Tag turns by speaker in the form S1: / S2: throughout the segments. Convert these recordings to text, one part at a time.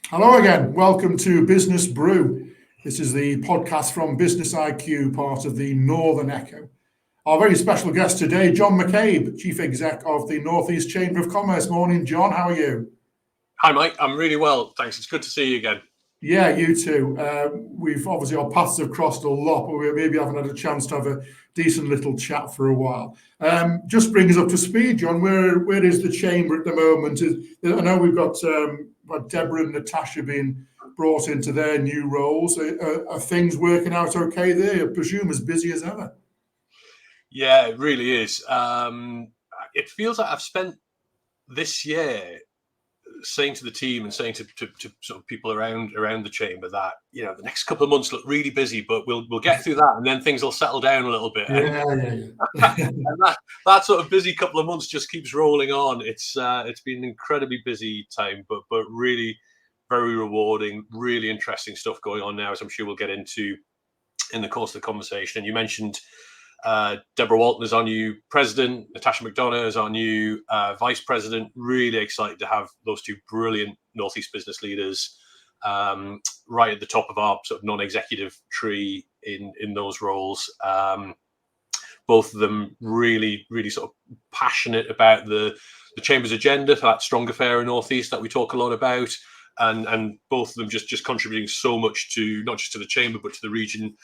S1: Hello again. Welcome to Business Brew. This is the podcast from BUSINESSiQ, part of the Northern Echo. Our very special guest today, John McCabe, Chief Exec of the North East Chamber of Commerce. Morning, John. How are you?
S2: Hi, Mike. I'm really well, thanks. It's good to see you again.
S1: Yeah, you too. We've obviously, our paths have crossed a lot, but we maybe haven't had a chance to have a decent little chat for a while. Just bring us up to speed, John. Where is the chamber at the moment? I know we've got Deborah and Natasha being brought into their new roles. Are things working out okay there? I presume as busy as ever.
S2: Yeah, it really is. It feels like I've spent this year saying to the team and saying to sort of people around the chamber that the next couple of months look really busy, but we'll get through that, and then things will settle down a little bit.
S1: Yeah.
S2: And that sort of busy couple of months just keeps rolling on. It's been an incredibly busy time, but really very rewarding, really interesting stuff going on now, as I'm sure we'll get into in the course of the conversation. And you mentioned Deborah Walton is our new president. Natasha McDonough is our new vice president. Really excited to have those two brilliant Northeast business leaders right at the top of our sort of non-executive tree in those roles. Both of them really sort of passionate about the Chamber's agenda for that stronger, fairer Northeast that we talk a lot about. And both of them just contributing so much to not just to the Chamber, but to the region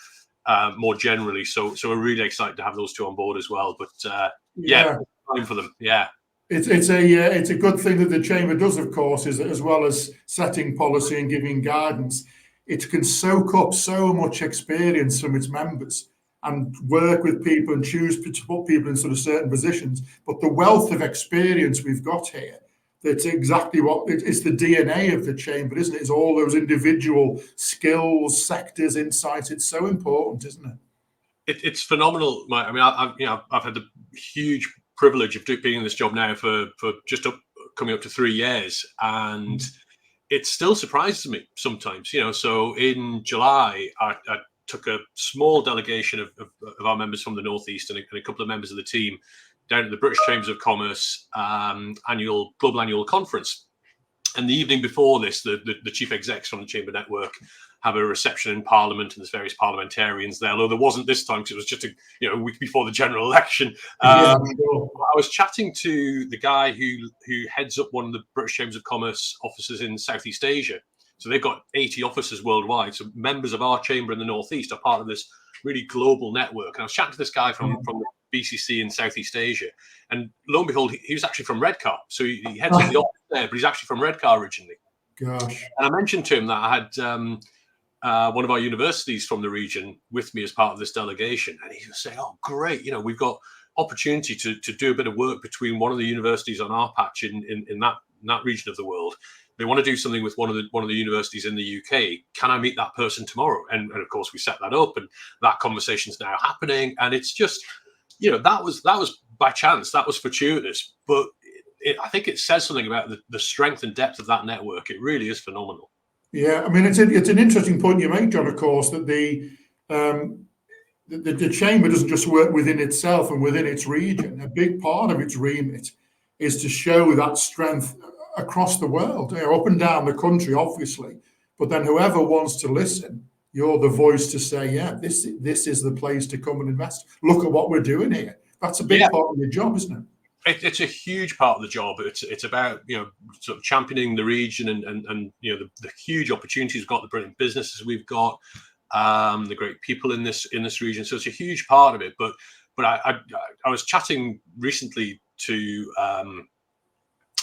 S2: more generally. So we're really excited to have those two on board as well. But time for them. Yeah.
S1: It's a good thing that the Chamber does, of course, is that as well as setting policy and giving guidance, it can soak up so much experience from its members and work with people and choose to put people in sort of certain positions. But the wealth of experience we've got here, that's exactly what it's the DNA of the Chamber, isn't it? It's all those individual skills, sectors, insights. It's so important, isn't it?
S2: It's phenomenal, Mike. I mean, I've had the huge privilege of being in this job now for just coming up to 3 years, and it still surprises me sometimes. So in July, I took a small delegation of our members from the Northeast and a couple of members of the team down at the British Chambers of Commerce global annual conference. And the evening before this, the chief execs from the Chamber Network have a reception in Parliament, and there's various parliamentarians there, although there wasn't this time because it was just a week before the general election. I was chatting to the guy who heads up one of the British Chambers of Commerce offices in Southeast Asia. So they've got 80 offices worldwide. So members of our chamber in the Northeast are part of this really global network. And I was chatting to this guy from the BCC in Southeast Asia, and lo and behold, he was actually from Redcar. So he heads up the office there, but he's actually from Redcar originally.
S1: Gosh.
S2: And I mentioned to him that I had one of our universities from the region with me as part of this delegation, and he was saying, "Oh, great! We've got opportunity to do a bit of work between one of the universities on our patch in that region of the world. They want to do something with one of the universities in the UK. Can I meet that person tomorrow?" And of course, we set that up, and that conversation's now happening. And it's just, that was by chance, that was fortuitous, but I think it says something about the strength and depth of that network. It really is phenomenal.
S1: Yeah, I mean, it's an interesting point you make, John. Of course, that the Chamber doesn't just work within itself and within its region. A big part of its remit is to show that strength across the world, up and down the country, obviously. But then whoever wants to listen, you're the voice to say, yeah, this is the place to come and invest. Look at what we're doing here. That's a big part of your job, isn't it?
S2: It's a huge part of the job. It's about sort of championing the region and the huge opportunities we've got, the brilliant businesses we've got, the great people in this region. So it's a huge part of it. But I was chatting recently to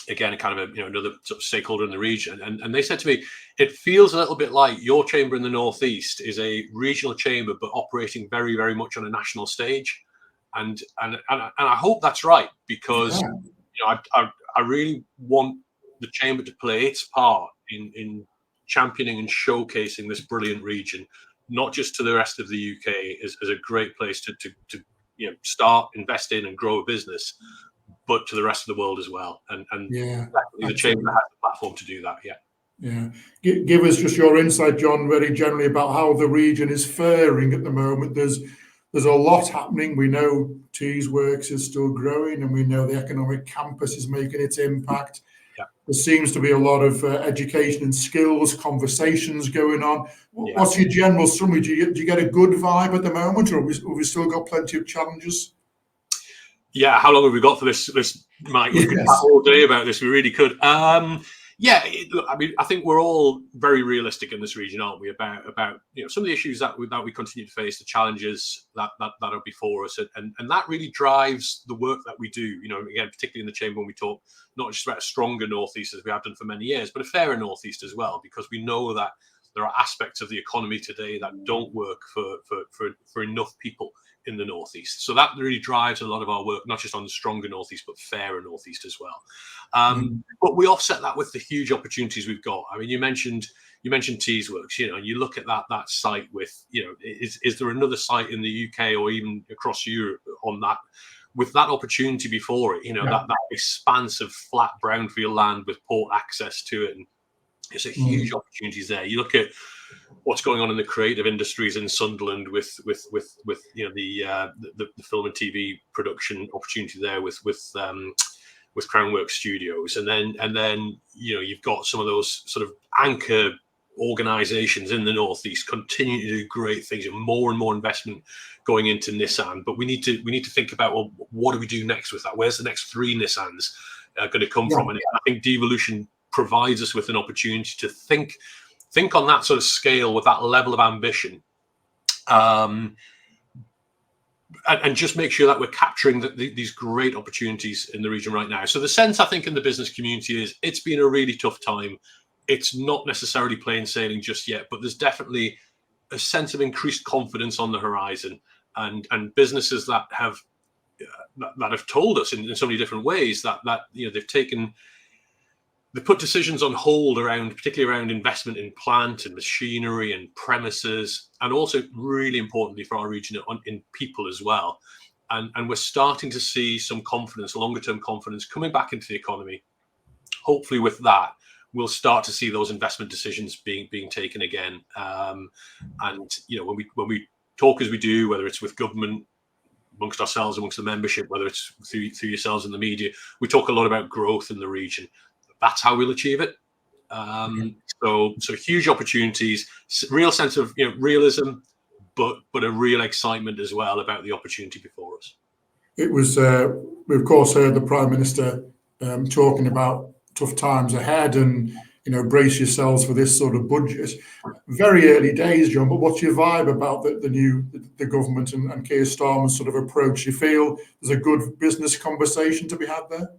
S2: again kind of another sort of stakeholder in the region, and they said to me, it feels a little bit like your chamber in the Northeast is a regional chamber but operating very, very much on a national stage. And I hope that's right, because I really want the chamber to play its part in championing and showcasing this brilliant region, not just to the rest of the UK as a great place to start, invest in, and grow a business, but to the rest of the world as well. And the chamber has the platform to do that.
S1: Yeah. Give us just your insight, John, very generally about how the region is faring at the moment. There's a lot happening. We know Tees Works is still growing, and we know the economic campus is making its impact.
S2: Yeah.
S1: There seems to be a lot of education and skills, conversations going on. What's your general summary? Do you get a good vibe at the moment, or have we still got plenty of challenges?
S2: Yeah, how long have we got for this, Mike? We could chat all day about this. We really could. Look, I mean, I think we're all very realistic in this region, aren't we? About some of the issues that we continue to face, the challenges that are before us, and that really drives the work that we do. Again, particularly in the chamber, when we talk not just about a stronger northeast as we have done for many years, but a fairer northeast as well, because we know that there are aspects of the economy today that don't work for enough people in the northeast. So that really drives a lot of our work, not just on the stronger northeast, but fairer northeast as well. But we offset that with the huge opportunities we've got. I mean, you mentioned Teesworks. You look at that site with, is there another site in the UK or even across Europe on that, with that opportunity before it? That expanse of flat brownfield land with port access to it, and it's a huge opportunities there. You look at what's going on in the creative industries in Sunderland with the film and TV production opportunity there with Crownwork Studios, and then you've got some of those sort of anchor organizations in the northeast continuing to do great things, and more investment going into Nissan. But we need to think about, well, what do we do next with that? Where's the next 3 Nissans going to come from? And I think devolution provides us with an opportunity to think on that sort of scale with that level of ambition, and just make sure that we're capturing these great opportunities in the region right now. So the sense, I think, in the business community is it's been a really tough time. It's not necessarily plain sailing just yet, but there's definitely a sense of increased confidence on the horizon, and businesses that have told us in so many different ways that they put decisions on hold particularly around investment in plant and machinery and premises, and also, really importantly for our region, in people as well. And we're starting to see some confidence, longer-term confidence, coming back into the economy. Hopefully, with that, we'll start to see those investment decisions being taken again. When we talk as we do, whether it's with government, amongst ourselves, amongst the membership, whether it's through yourselves in the media, we talk a lot about growth in the region. That's how we'll achieve it. So huge opportunities, real sense of realism, but a real excitement as well about the opportunity before us.
S1: It was we of course heard the Prime Minister talking about tough times ahead, and brace yourselves for this sort of budget. Very early days, John, but what's your vibe about the government and Keir Starmer's sort of approach? You feel there's a good business conversation to be had there?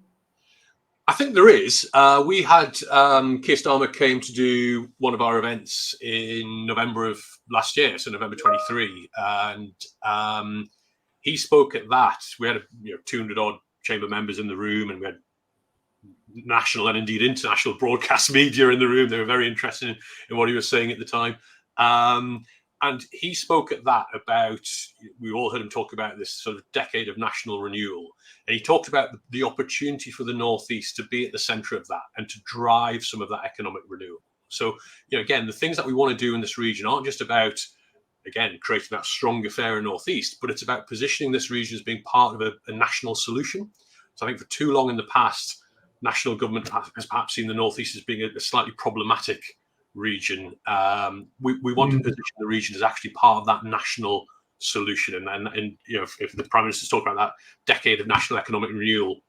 S2: I think there is. We had Keir Starmer came to do one of our events in November of last year, so November 23, and he spoke at that. We had 200 odd chamber members in the room, and we had national and indeed international broadcast media in the room. They were very interested in what he was saying at the time. And he spoke at that about, we all heard him talk about this sort of decade of national renewal. And he talked about the opportunity for the Northeast to be at the centre of that and to drive some of that economic renewal. So, again, the things that we want to do in this region aren't just about, again, creating that stronger, fairer Northeast, but it's about positioning this region as being part of a national solution. So I think for too long in the past, national government has perhaps seen the Northeast as being a slightly problematic region. We want to position the region as actually part of that national solution, and if the Prime Minister's talking about that decade of national economic renewal,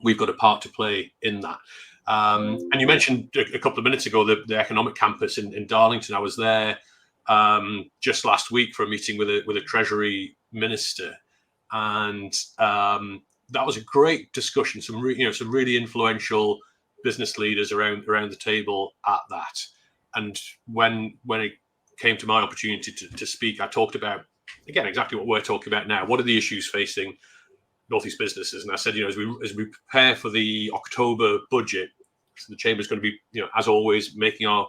S2: we've got a part to play in that. And you mentioned a couple of minutes ago the economic campus in Darlington. I was there just last week for a meeting with a Treasury minister, and that was a great discussion. Some really influential business leaders around the table at that. And when it came to my opportunity to speak, I talked about, again, exactly what we're talking about now. What are the issues facing Northeast businesses? And I said, as we prepare for the October budget, so the Chamber's going to be, as always, making our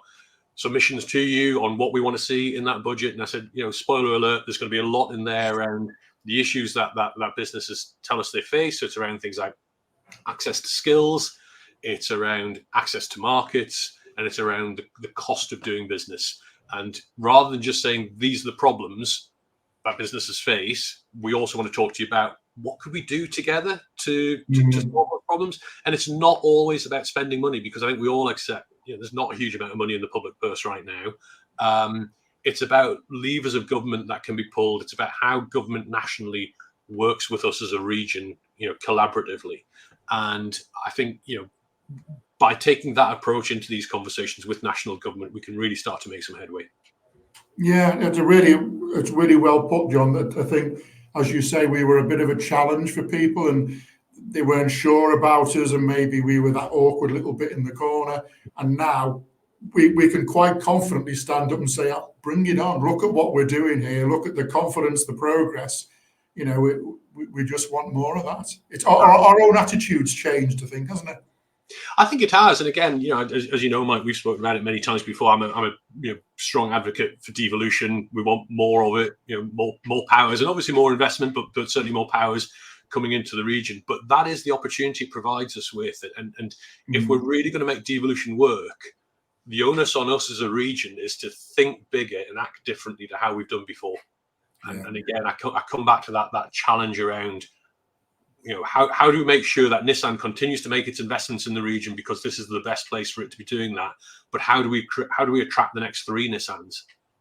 S2: submissions to you on what we want to see in that budget. And I said, spoiler alert, there's going to be a lot in there around the issues that businesses tell us they face. So it's around things like access to skills, it's around access to markets, and it's around the cost of doing business. And rather than just saying these are the problems that businesses face, we also want to talk to you about what could we do together to
S1: Mm.
S2: solve those problems? And it's not always about spending money, because I think we all accept, there's not a huge amount of money in the public purse right now. It's about levers of government that can be pulled. It's about how government nationally works with us as a region, collaboratively. And I think, by taking that approach into these conversations with national government, we can really start to make some headway.
S1: Yeah, it's really well put, John. That I think, as you say, we were a bit of a challenge for people, and they weren't sure about us, and maybe we were that awkward little bit in the corner. And now we can quite confidently stand up and say, oh, bring it on. Look at what we're doing here. Look at the confidence, the progress. We just want more of that. It's our own attitudes changed, I think, hasn't it?
S2: I think it has, and again, as you know, Mike, we've spoken about it many times before. I'm a strong advocate for devolution. We want more of it, more powers, and obviously more investment, but certainly more powers coming into the region. But that is the opportunity it provides us with, and if we're really going to make devolution work, the onus on us as a region is to think bigger and act differently to how we've done before. And again, I come back to that challenge around, how do we make sure that Nissan continues to make its investments in the region, because this is the best place for it to be doing that? But how do we attract the next 3 Nissans?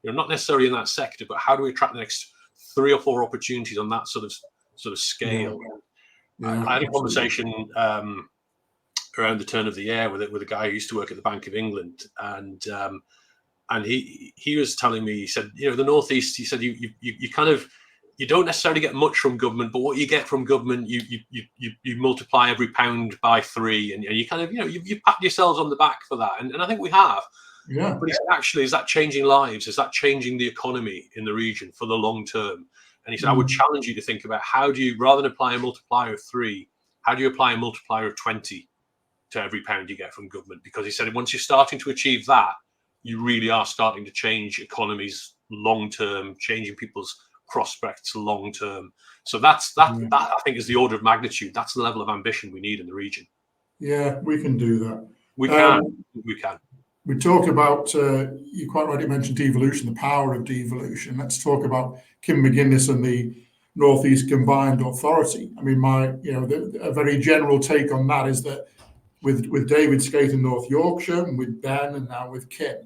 S2: Not necessarily in that sector, but how do we attract the next 3 or 4 opportunities on that sort of scale? Yeah, I had a conversation around the turn of the year with a guy who used to work at the Bank of England, and he was telling me, he said, the Northeast, he said, you don't necessarily get much from government, but what you get from government, you multiply every pound by 3, and you kind of, you pat yourselves on the back for that. And I think we have.
S1: Yeah.
S2: But is that changing lives? Is that changing the economy in the region for the long term? And he said, I would challenge you to think about, how do you, rather than apply a multiplier of 3, how do you apply a multiplier of 20 to every pound you get from government? Because he said, once you're starting to achieve that, you really are starting to change economies long term, changing people's prospects long term. So that I think is the order of magnitude. That's the level of ambition we need in the region.
S1: Yeah, we can do that.
S2: We can.
S1: We talk about, you quite rightly mentioned devolution, the power of devolution. Let's talk about Kim McGuinness and the Northeast Combined Authority. I mean, a very general take on that is that with David Skate in North Yorkshire, and with Ben, and now with Kim,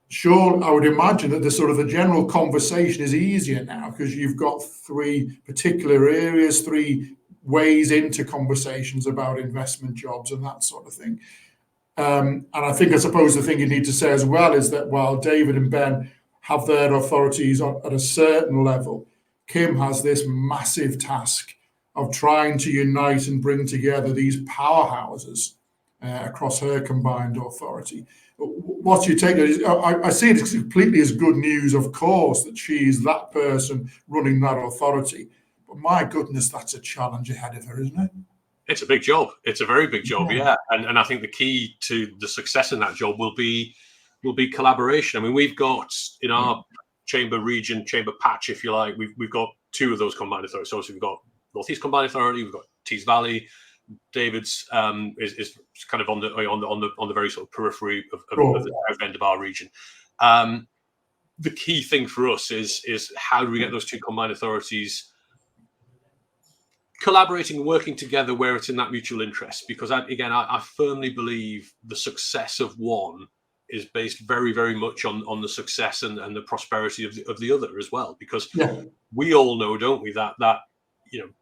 S1: sure, I would imagine that the general conversation is easier now, because you've got 3 particular areas, 3 ways into conversations about investment, jobs, and that sort of thing. And I suppose the thing you need to say as well is that while David and Ben have their authorities at a certain level, Kim has this massive task of trying to unite and bring together these powerhouses across her combined authority. What's your take? I see it completely as good news, of course, that she's that person running that authority. But my goodness, that's a challenge ahead of her, isn't it?
S2: It's a big job. It's a very big job, yeah. And I think the key to the success in that job will be collaboration. I mean, we've got in our chamber patch, if you like, we've got 2 of those combined authorities. So we've got Northeast Combined Authority, we've got Tees Valley. David's is kind of on the very sort of periphery of the south end of our region. The key thing for us is how do we get those 2 combined authorities collaborating and working together where it's in that mutual interest? Because I firmly believe the success of one is based very, very much on the success and the prosperity of the other as well. Because we all know, don't we, that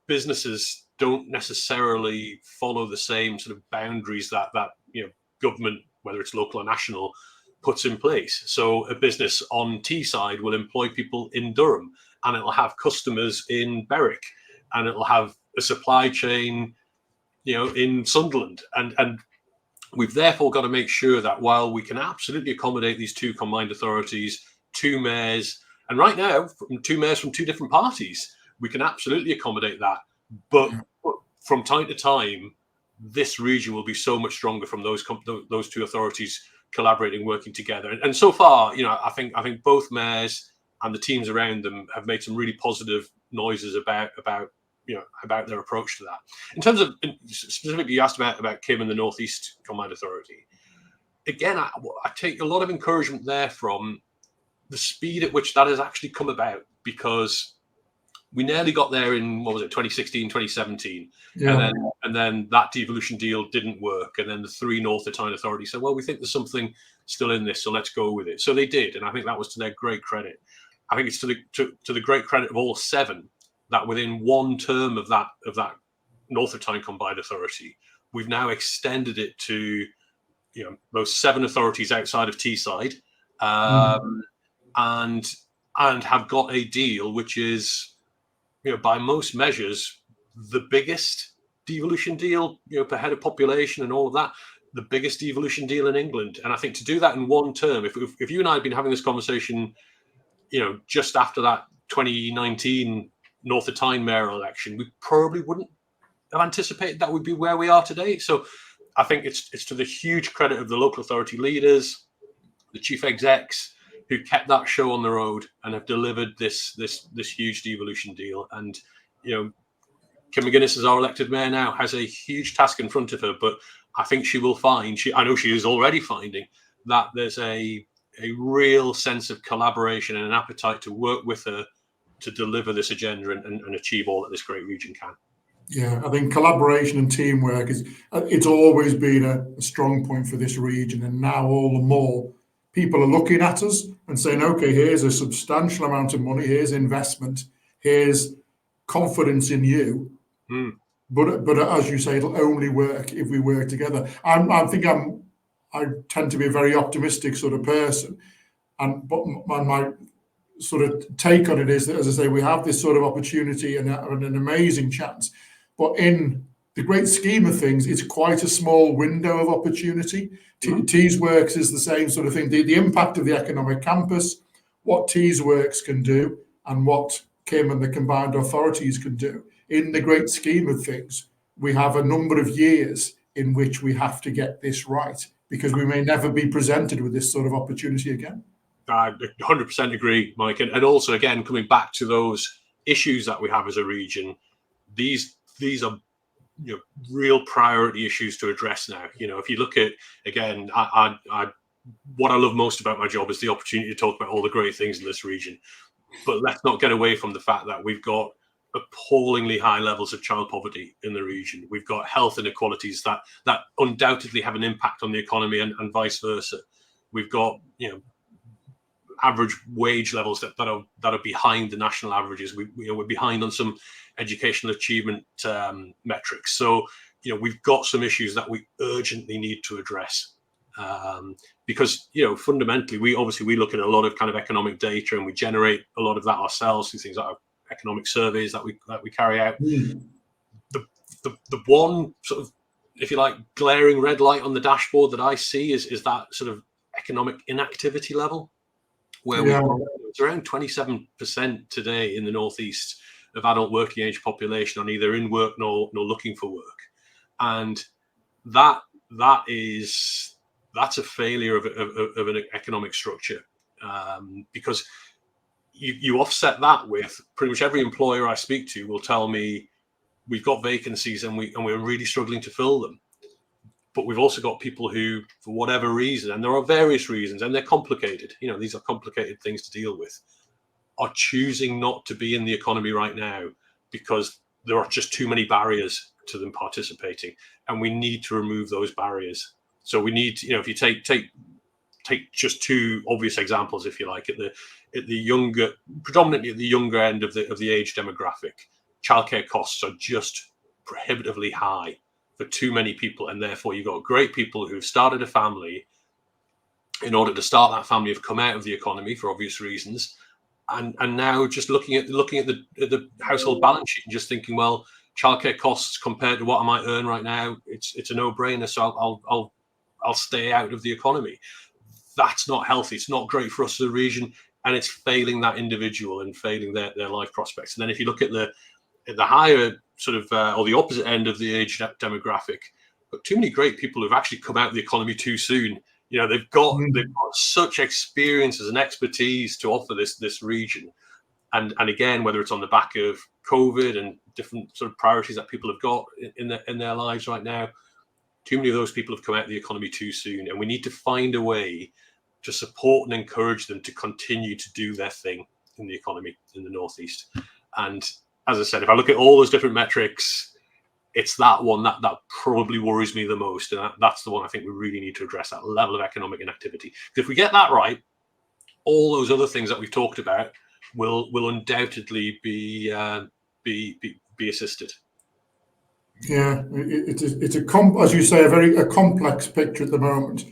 S2: businesses don't necessarily follow the same sort of boundaries that government, whether it's local or national, puts in place. So a business on Teesside will employ people in Durham, and it'll have customers in Berwick, and it'll have a supply chain, in Sunderland. And we've therefore got to make sure that while we can absolutely accommodate these 2 combined authorities, 2 mayors, and right now 2 mayors from 2 different parties, we can absolutely accommodate that. But from time to time, this region will be so much stronger from those 2 authorities collaborating, working together. And so far, I think both mayors and the teams around them have made some really positive noises about their approach to that. In terms of, specifically, you asked about Kim and the Northeast Combined Authority. Again, I take a lot of encouragement there from the speed at which that has actually come about, because We nearly got there in, what was it, 2016, 2017.
S1: Yeah.
S2: And then that devolution deal didn't work. And then the three North Tyne authorities said, well, we think there's something still in this, so let's go with it. So they did. And I think that was to their great credit. I think it's to the great credit of all seven that within one term of that North Tyne Combined Authority, we've now extended it to those seven authorities outside of Teesside, and have got a deal which is, by most measures, the biggest devolution deal, per head of population and all of that, the biggest devolution deal in England. And I think to do that in one term, if you and I had been having this conversation, just after that 2019 North Tyne mayoral election, we probably wouldn't have anticipated that would be where we are today. So I think it's to the huge credit of the local authority leaders, the chief execs, who kept that show on the road and have delivered this huge devolution deal. And Kim McGuinness, as our elected mayor now, has a huge task in front of her, but I think she will find, I know she is already finding, that there's a real sense of collaboration and an appetite to work with her to deliver this agenda and achieve all that this great region can.
S1: Yeah, I think collaboration and teamwork it's always been a strong point for this region, and now all the more people are looking at us and saying, okay, here's a substantial amount of money, here's investment, here's confidence in you. But as you say, it'll only work if we work together. I tend to be a very optimistic sort of person, but my sort of take on it is that, as I say, we have this sort of opportunity and an amazing chance, but in the great scheme of things, it's quite a small window of opportunity. Teesworks is the same sort of thing. The impact of the economic campus, what Teesworks can do, and what Kim and the combined authorities can do. In the great scheme of things, we have a number of years in which we have to get this right, because we may never be presented with this sort of opportunity again.
S2: I 100% agree, Mike. And also, again, coming back to those issues that we have as a region, these are real priority issues to address now. If you look at, again, what I love most about my job is the opportunity to talk about all the great things in this region. But let's not get away from the fact that we've got appallingly high levels of child poverty in the region. We've got health inequalities that undoubtedly have an impact on the economy and vice versa. We've got average wage levels that are behind the national averages. We're behind on some educational achievement metrics. So we've got some issues that we urgently need to address, because fundamentally we look at a lot of kind of economic data and we generate a lot of that ourselves through things like our economic surveys that we carry out. The one sort of, if you like, glaring red light on the dashboard that I see is that sort of economic inactivity level, where it's around 27% today in the northeast of adult working age population on either in work nor looking for work, and that's a failure of an economic structure, because you offset that with pretty much every employer I speak to will tell me we've got vacancies and we're really struggling to fill them. But we've also got people who, for whatever reason, and there are various reasons, and they're complicated, these are complicated things to deal with, are choosing not to be in the economy right now because there are just too many barriers to them participating. And we need to remove those barriers. So we need to, if you take just two obvious examples, if you like, at the younger, predominantly at the younger end of the age demographic, childcare costs are just prohibitively high for too many people, and therefore you've got great people who've started a family. In order to start that family, have come out of the economy for obvious reasons, and now just looking at the household balance sheet and just thinking, well, childcare costs compared to what I might earn right now, it's a no-brainer. So I'll stay out of the economy. That's not healthy. It's not great for us as a region, and it's failing that individual and failing their life prospects. And then if you look at the higher sort of or the opposite end of the age demographic, but too many great people who've actually come out of the economy too soon. They've got such experiences and expertise to offer this region, and again, whether it's on the back of COVID and different sort of priorities that people have got in their lives right now, too many of those people have come out of the economy too soon, and we need to find a way to support and encourage them to continue to do their thing in the economy in the northeast. And as I said, if I look at all those different metrics, it's that one that probably worries me the most. And that's the one I think we really need to address, that level of economic inactivity. If we get that right, all those other things that we've talked about will undoubtedly be assisted.
S1: Yeah, it's as you say, a complex picture at the moment.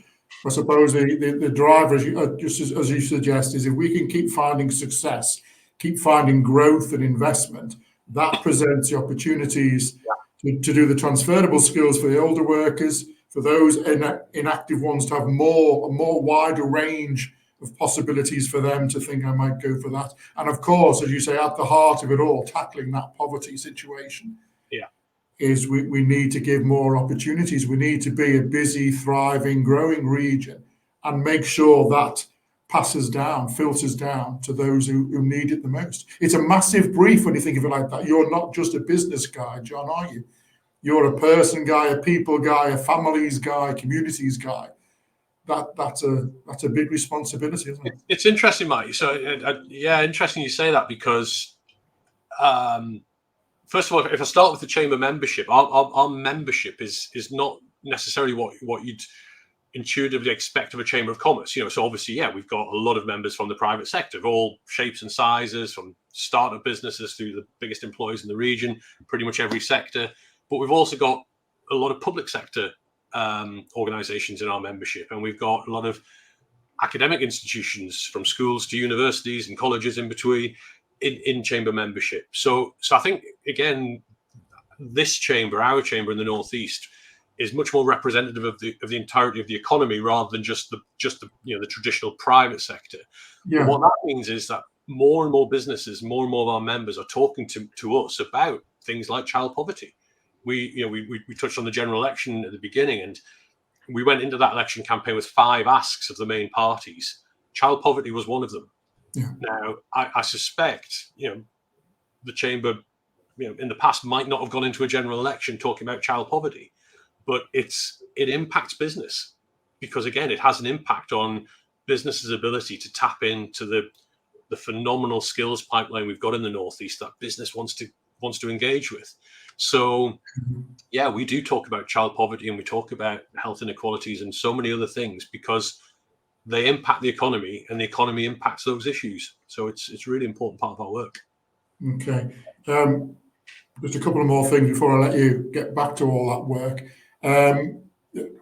S1: I suppose the driver, just as you suggest, is if we can keep finding success, keep finding growth and investment, that presents the opportunities to do the transferable skills for the older workers, for those inactive ones to have a more wider range of possibilities for them to think, I might go for that. And of course, as you say, at the heart of it all, tackling that poverty situation.
S2: Yeah.
S1: Is we need to give more opportunities. We need to be a busy, thriving, growing region and make sure that filters down to those who need it the most. It's a massive brief when you think of it like that. You're not just a business guy, John, are you? You're a person guy, a people guy, a families guy, communities guy. That's a big responsibility, isn't it?
S2: It's interesting, Mike. So interesting you say that, because first of all, if I start with the chamber membership, our membership is not necessarily what you'd intuitively expect of a chamber of commerce. So obviously, we've got a lot of members from the private sector of all shapes and sizes, from startup businesses through the biggest employers in the region, pretty much every sector. But we've also got a lot of public sector organizations in our membership, and we've got a lot of academic institutions, from schools to universities and colleges in between, in chamber membership. So I think, again, this chamber, our chamber in the Northeast, is much more representative of the entirety of the economy, rather than just the traditional private sector. Yeah. And what that means is that more and more businesses, more and more of our members are talking to us about things like child poverty. We touched on the general election at the beginning, and we went into that election campaign with 5 asks of the main parties. Child poverty was one of them. Yeah. Now, I suspect, the chamber, in the past might not have gone into a general election talking about child poverty, but it impacts business, because again, it has an impact on businesses' ability to tap into the phenomenal skills pipeline we've got in the Northeast that business wants to engage with. So, we do talk about child poverty, and we talk about health inequalities and so many other things, because they impact the economy, and the economy impacts those issues. So it's a really important part of our work.
S1: Okay. Just a couple of more things before I let you get back to all that work. I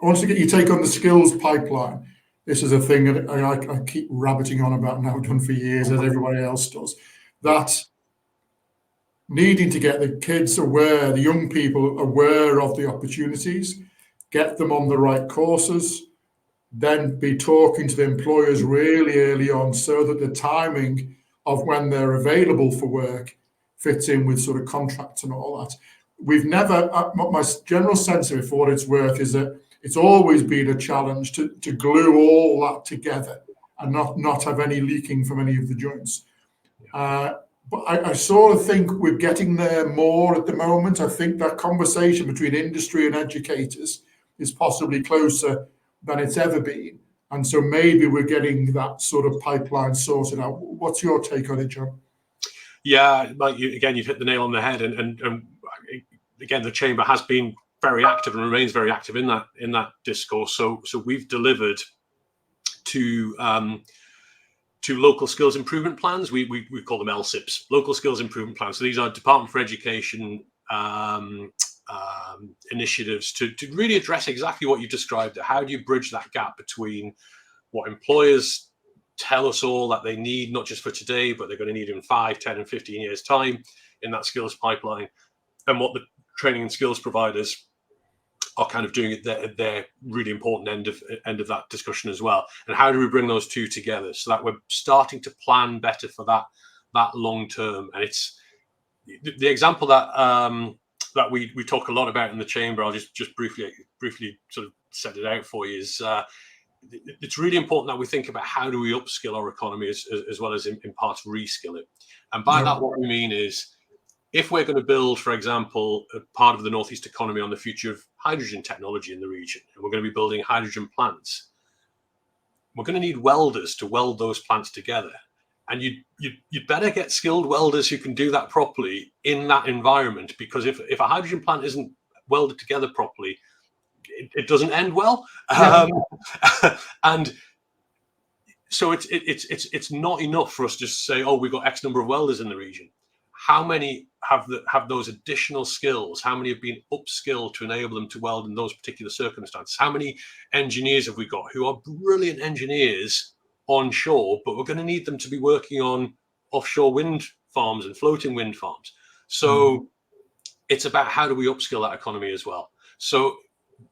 S1: want to get your take on the skills pipeline. This is a thing that I keep rabbiting on about now, done for years, as everybody else does. That needing to get the kids aware, the young people aware of the opportunities, get them on the right courses, then be talking to the employers really early on, so that the timing of when they're available for work fits in with sort of contracts and all that. We've never, my general sense of it, for what it's worth, is that it's always been a challenge to glue all that together and not have any leaking from any of the joints. But I sort of think we're getting there more at the moment. I think that conversation between industry and educators is possibly closer than it's ever been. And so maybe we're getting that sort of pipeline sorted out. What's your take on it, John?
S2: Yeah, Mike, you've hit the nail on the head. And again, the chamber has been very active and remains very active in that discourse. So we've delivered to local skills improvement plans. We call them LSIPs, local skills improvement plans. So these are Department for Education initiatives to really address exactly what you described. How do you bridge that gap between what employers tell us all that they need, not just for today, but they're going to need in 5, 10, and 15 years' time in that skills pipeline, and what the training and skills providers are kind of doing at their really important end of that discussion as well. And how do we bring those two together so that we're starting to plan better for that long term? And it's the example that we talk a lot about in the chamber. I'll just briefly sort of set it out for you. Is it's really important that we think about how do we upskill our economy as well as in part reskill it. And by that, what we mean is, if we're going to build, for example, a part of the Northeast economy on the future of hydrogen technology in the region, and we're going to be building hydrogen plants, we're going to need welders to weld those plants together. And you'd better get skilled welders who can do that properly in that environment, because if a hydrogen plant isn't welded together properly, it doesn't end well.
S1: Yeah.
S2: And so it's not enough for us just to say, oh, we've got X number of welders in the region. How many have those additional skills? How many have been upskilled to enable them to weld in those particular circumstances? How many engineers have we got who are brilliant engineers onshore, but we're going to need them to be working on offshore wind farms and floating wind farms? So it's about how do we upskill that economy as well. So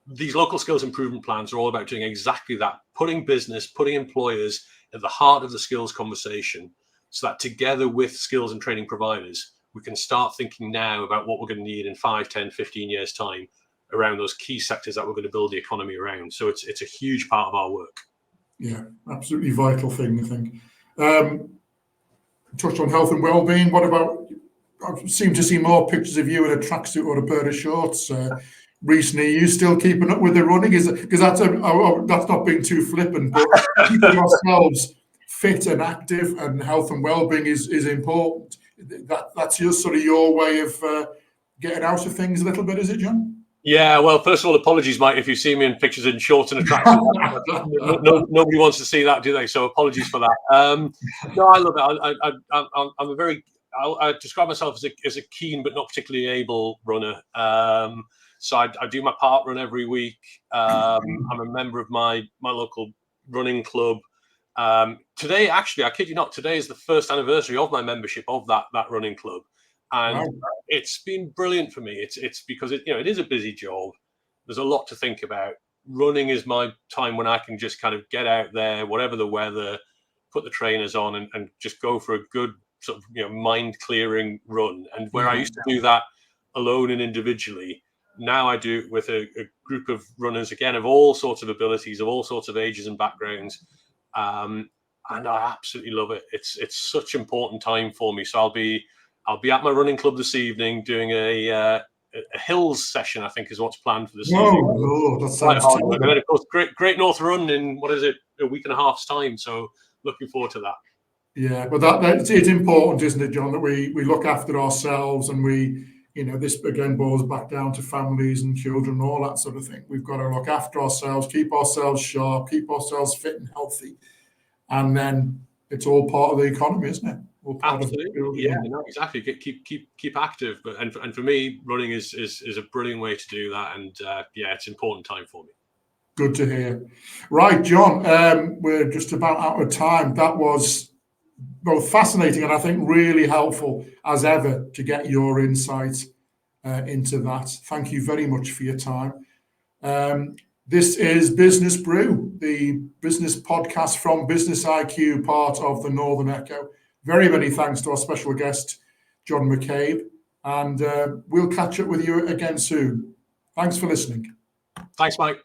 S2: these local skills improvement plans are all about doing exactly that, putting business, putting employers at the heart of the skills conversation, so that together with skills and training providers, we can start thinking now about what we're going to need in 5, 10, 15 years time around those key sectors that we're going to build the economy around. So it's a huge part of our work.
S1: Yeah, absolutely vital thing, I think. Touched on health and well-being. What about, I seem to see more pictures of you in a tracksuit or a pair of shorts recently. Are you still keeping up with the running? Is it, because that's not being too flippant, but keeping ourselves fit and active and health and well-being is important. That's just sort of your way of getting out of things a little bit, is it, John?
S2: Yeah, well, first of all, apologies, Mike, if you see me in pictures in shorts and a tracksuit. Nobody wants to see that, do they? So apologies for that. No, I love it. I describe myself as a keen but not particularly able runner. So I do my park run every week. I'm a member of my local running club. Today, actually, I kid you not, today is the first anniversary of my membership of that running club. And it's been brilliant for me. It's because it is a busy job. There's a lot to think about. Running is my time when I can just kind of get out there, whatever the weather, put the trainers on and just go for a good sort of mind clearing run. And where I used to do that alone and individually, now I do it with a group of runners, again, of all sorts of abilities, of all sorts of ages and backgrounds. And I absolutely love it. It's such an important time for me. So I'll be at my running club this evening doing a hills session, I think is what's planned for this evening.
S1: Lord, that sounds terrible.
S2: And then, of course, Great North Run in, a week and a half's time. So looking forward to that.
S1: Yeah, but it's important, isn't it, John, that we look after ourselves, and we, this again boils back down to families and children and all that sort of thing. We've got to look after ourselves, keep ourselves sharp, keep ourselves fit and healthy, and then it's all part of the economy, isn't it?
S2: Absolutely. Yeah, no, exactly. Keep active, and for me, running is a brilliant way to do that, and it's an important time for me.
S1: Good to hear. Right, John, we're just about out of time. That was both fascinating and I think really helpful as ever to get your insight into that. Thank you very much for your time. This is Business Brew, the business podcast from BUSINESSiQ, part of the Northern Echo. Very many thanks to our special guest, John McCabe, and we'll catch up with you again soon. Thanks for listening.
S2: Thanks, Mike.